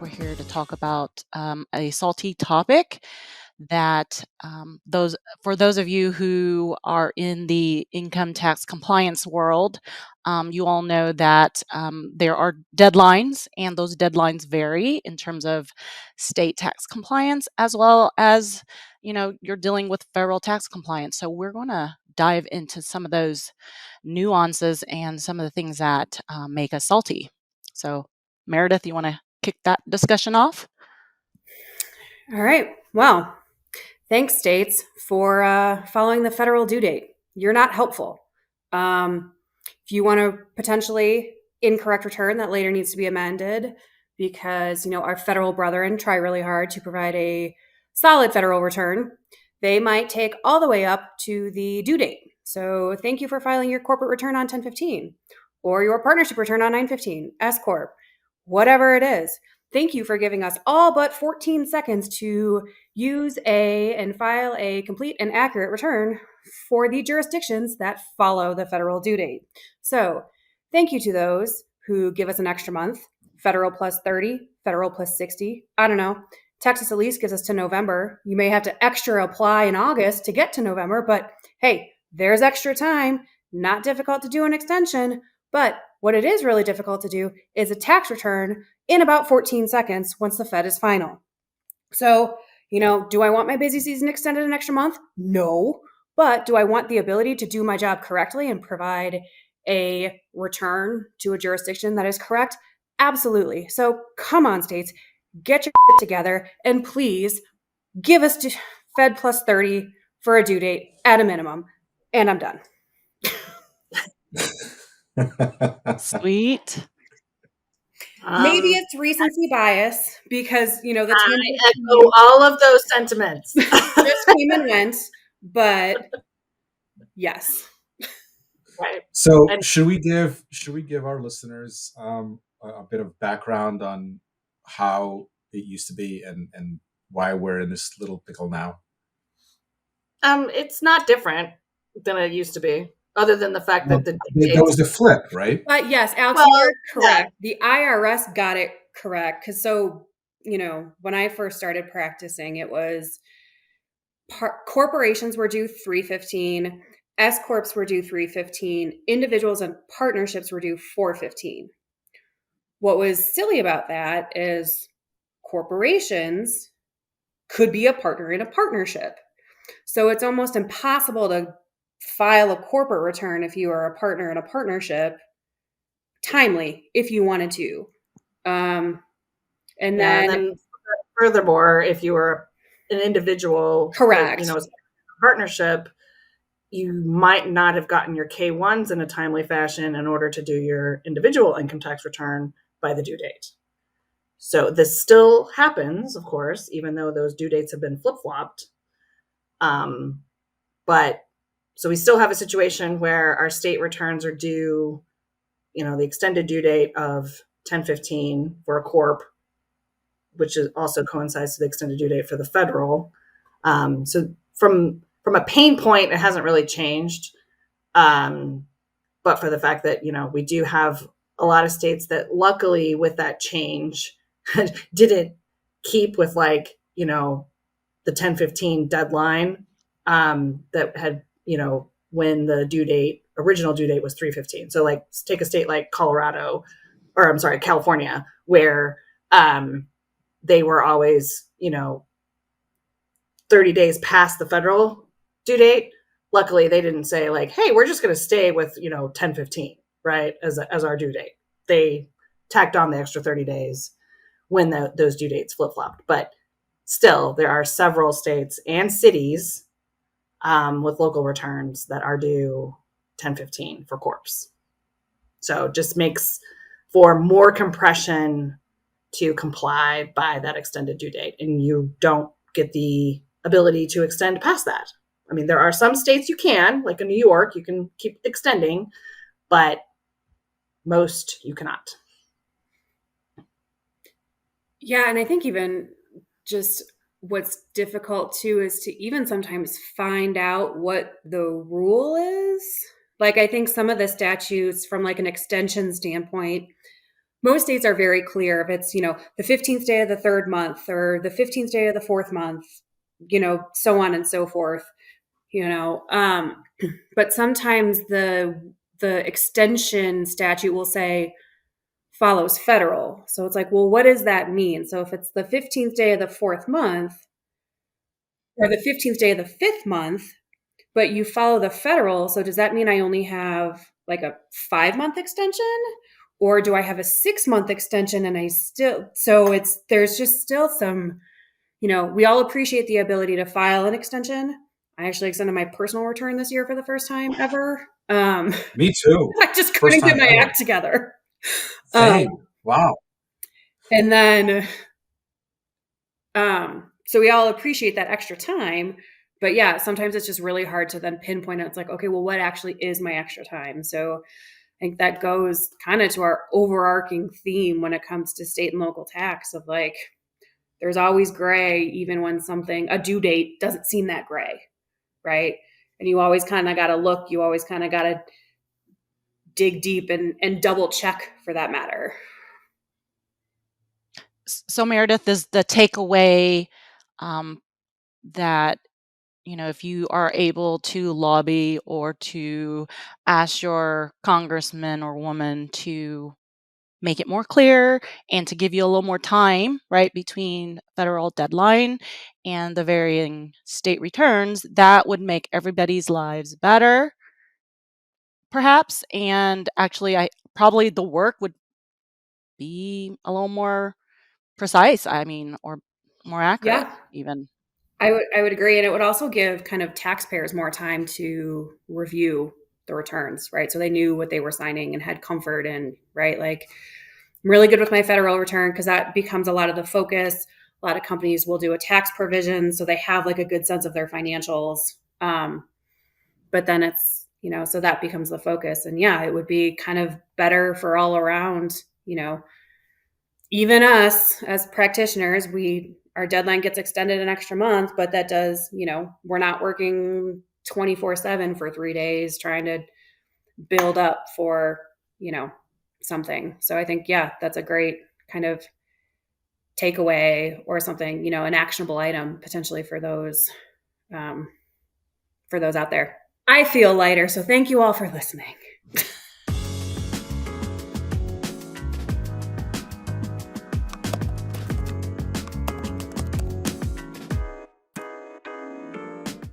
We're here to talk about a salty topic that for those of you who are in the income tax compliance world, you all know that there are deadlines, and those deadlines vary in terms of state tax compliance as well as you're dealing with federal tax compliance. So we're going to dive into some of those nuances and some of the things that make us salty. So, Meredith, you want to kick that discussion off? All right. Well, thanks, states, for following the federal due date. You're not helpful. If you want to potentially incorrect return that later needs to be amended because, our federal brethren try really hard to provide a solid federal return, they might take all the way up to the due date. So thank you for filing your corporate return on 10/15 or your partnership return on 9/15, S Corp, whatever it is. Thank you for giving us all but 14 seconds to use and file a complete and accurate return for the jurisdictions that follow the federal due date. So thank you to those who give us an extra month, federal plus 30, federal plus 60. I don't know. Texas at least gives us to November. You may have to extra apply in August to get to November, but hey, there's extra time. Not difficult to do an extension, but what it is really difficult to do is a tax return in about 14 seconds once the Fed is final. So, do I want my busy season extended an extra month? No. But do I want the ability to do my job correctly and provide a return to a jurisdiction that is correct? Absolutely. So come on, states, get your shit together and please give us Fed plus 30 for a due date at a minimum. And I'm done. Sweet. Maybe it's recency bias because, the I echo all of those sentiments. just came and went, but yes. Right. So should we give our listeners a bit of background on how it used to be and why we're in this little pickle now? It's not different than it used to be, other than the fact that there was the flip, right? But yes, Alex, you're correct. Yeah. The IRS got it correct because when I first started practicing, it was corporations were due 3/15, S corps were due 3/15, individuals and partnerships were due 4/15. What was silly about that is corporations could be a partner in a partnership. So it's almost impossible to file a corporate return if you are a partner in a partnership timely if you wanted to. And then furthermore, if you were an individual, correct, partnership, you might not have gotten your K-1s in a timely fashion in order to do your individual income tax return by the due date. So this still happens, of course, even though those due dates have been flip-flopped. But so we still have a situation where our state returns are due, the extended due date of 10/15 for a corp, which is also coincides to the extended due date for the federal. So from a pain point, it hasn't really changed. But for the fact that, we do have a lot of states that luckily with that change didn't keep with the 10/15 deadline that had, when the original due date was 3/15. So take a state like California, where they were always, 30 days past the federal due date. Luckily, they didn't say hey, we're just going to stay with, 10/15, right, as our due date. They tacked on the extra 30 days when those due dates flip-flopped. But still, there are several states and cities with local returns that are due 10/15 for corps. So it just makes for more compression to comply by that extended due date. And you don't get the ability to extend past that. I mean, there are some states you can, like in New York, you can keep extending, but most you cannot. Yeah, and I think even just what's difficult too is to even sometimes find out what the rule is. I think some of the statutes from an extension standpoint, most states are very clear if it's, the 15th day of the third month or the 15th day of the fourth month, so on and so forth, but sometimes the extension statute will say follows federal. So it's like, well, what does that mean? So if it's the 15th day of the fourth month or the 15th day of the fifth month, but you follow the federal, so does that mean I only have like a 5-month extension? Or do I have a 6-month extension and there's just still some, we all appreciate the ability to file an extension. I actually extended my personal return this year for the first time ever. Me too. I just First couldn't get time my ever. act together. Same. Wow. And then, so we all appreciate that extra time, but yeah, sometimes it's just really hard to then pinpoint it. It's like, okay, well, what actually is my extra time? So I think that goes kind of to our overarching theme when it comes to state and local tax of like, there's always gray, even when a due date doesn't seem that gray, right? And you always kind of got to look, you always kind of got to dig deep and double check for that matter. So Meredith, is the takeaway that, if you are able to lobby or to ask your congressman or woman to make it more clear and to give you a little more time, right, between federal deadline and the varying state returns, that would make everybody's lives better, perhaps. And actually, probably the work would be a little more precise, or more accurate, Yeah, even. I would agree. And it would also give kind of taxpayers more time to review the returns, right? So they knew what they were signing and had comfort in, right? Like, I'm really good with my federal return because that becomes a lot of the focus. A lot of companies will do a tax provision, so they have like a good sense of their financials. But then it's, so that becomes the focus. And yeah, it would be kind of better for all around, even us as practitioners, our deadline gets extended an extra month, but that does, we're not working 24/7 for 3 days trying to build up for, something. So I think, yeah, that's a great kind of takeaway or something, an actionable item potentially for those out there. I feel lighter, so thank you all for listening.